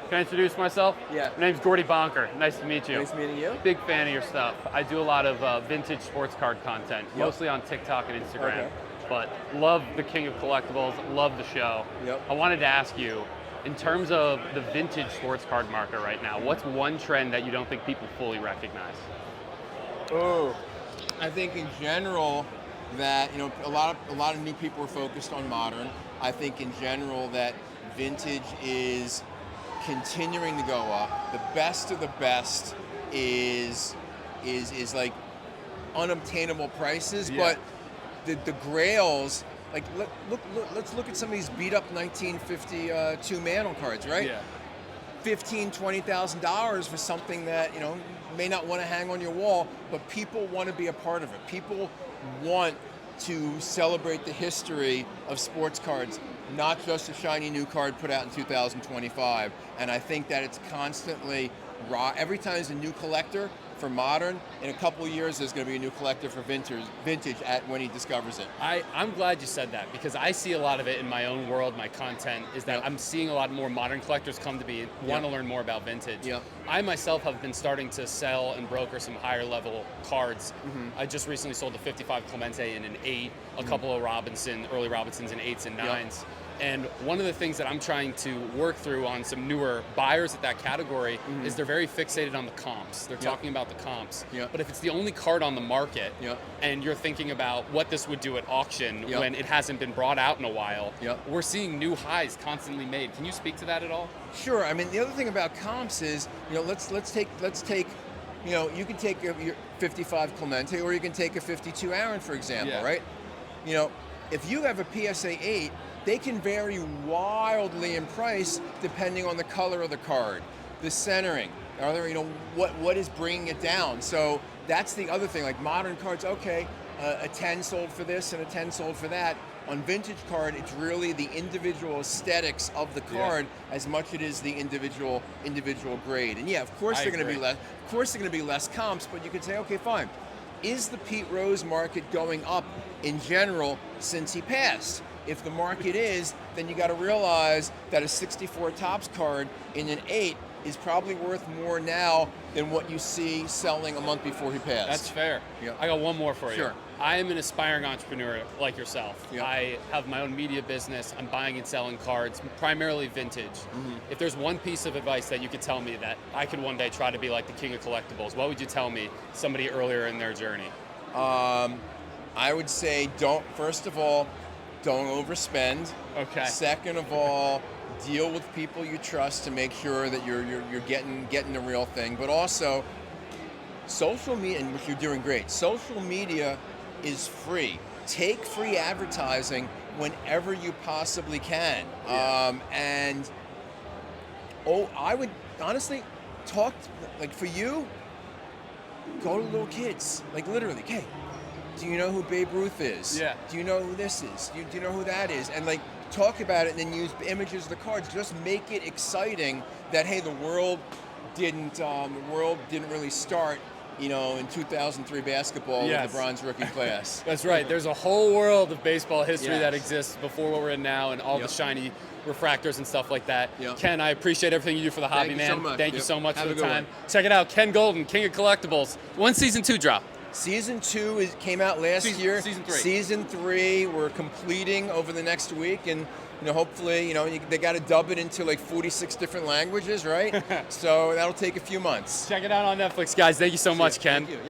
Can I introduce myself? Yeah. My name's Gordy Bonker. Nice to meet you. Nice meeting you. Big fan of your stuff. I do a lot of vintage sports card content, Yep. mostly on TikTok and Instagram. Okay. But love the King of Collectibles, love the show. Yep. I wanted to ask you, in terms of the vintage sports card market right now, what's one trend that you don't think people fully recognize? Oh, I think in general that a lot of new people are focused on modern. I think in general that vintage is continuing to go up. The best of the best is like unobtainable prices, Yeah. but the grails, like let's look at some of these beat up 1952 Mantle cards, right? Yeah. $15,000-$20,000 for something that may not want to hang on your wall, but people want to be a part of it. People want to celebrate the history of sports cards, not just a shiny new card put out in 2025. And I think that it's constantly raw. Every time there's a new collector for modern, in a couple of years there's going to be a new collector for vintage at when he discovers it. I'm glad you said that, because I see a lot of it in my own world, my content, is that Yep. I'm seeing a lot more modern collectors come to me and want to learn more about vintage. Yep. I myself have been starting to sell and broker some higher level cards. Mm-hmm. I just recently sold a 55 Clemente in an 8, a couple of early Robinsons in 8s and 9s. And one of the things that I'm trying to work through on some newer buyers at that category is they're very fixated on the comps. They're talking about the comps. Yep. But if it's the only card on the market Yep. and you're thinking about what this would do at auction Yep. when it hasn't been brought out in a while, Yep. we're seeing new highs constantly made. Can you speak to that at all? Sure. I mean, the other thing about comps is, let's take, you can take your 55 Clemente or you can take a 52 Aaron, for example, Yeah. right? If you have a PSA 8, they can vary wildly in price depending on the color of the card, the centering. Are there, what is bringing it down? So that's the other thing. Like modern cards, okay, a 10 sold for this and a 10 sold for that. On vintage card, it's really the individual aesthetics of the card as much it is the individual grade. And yeah, of course they're going to be less. Of course they're going to be less comps, but you could say, okay, fine. Is the Pete Rose market going up in general since he passed? If the market is, then you got to realize that a 64 Topps card in an 8 is probably worth more now than what you see selling a month before he passed. That's fair. Yeah. I got one more for you. Sure. I am an aspiring entrepreneur like yourself. Yeah. I have my own media business. I'm buying and selling cards, primarily vintage. If there's one piece of advice that you could tell me that I could one day try to be like the king of collectibles, what would you tell me, somebody earlier in their journey? I would say first of all, don't overspend. Okay. Second of all, deal with people you trust to make sure that you're getting the real thing. But also, social media, and which you're doing great. Social media is free. Take free advertising whenever you possibly can. I would honestly like for you, go to little kids, like literally, okay. Do you know who Babe Ruth is? Yeah. Do you know who this is? Do you know who that is? And like talk about it and then use images of the cards. Just make it exciting that, hey, the world didn't really start, in 2003 basketball Yes. with the bronze rookie class. That's right. There's a whole world of baseball history Yes. that exists before what we're in now, and all the shiny refractors and stuff like that. Yep. Ken, I appreciate everything you do for the hobby, Thank you so man. much. Thank you Yep. so much Have for a the good time. one. Check it out, Ken Goldin, King of Collectibles. When season 2 drop? Season 2 came out last year. Season 3. Season 3 we're completing over the next week, and hopefully, they got to dub it into like 46 different languages, right? So that'll take a few months. Check it out on Netflix, guys. Thank you so much, Ken. Thank you.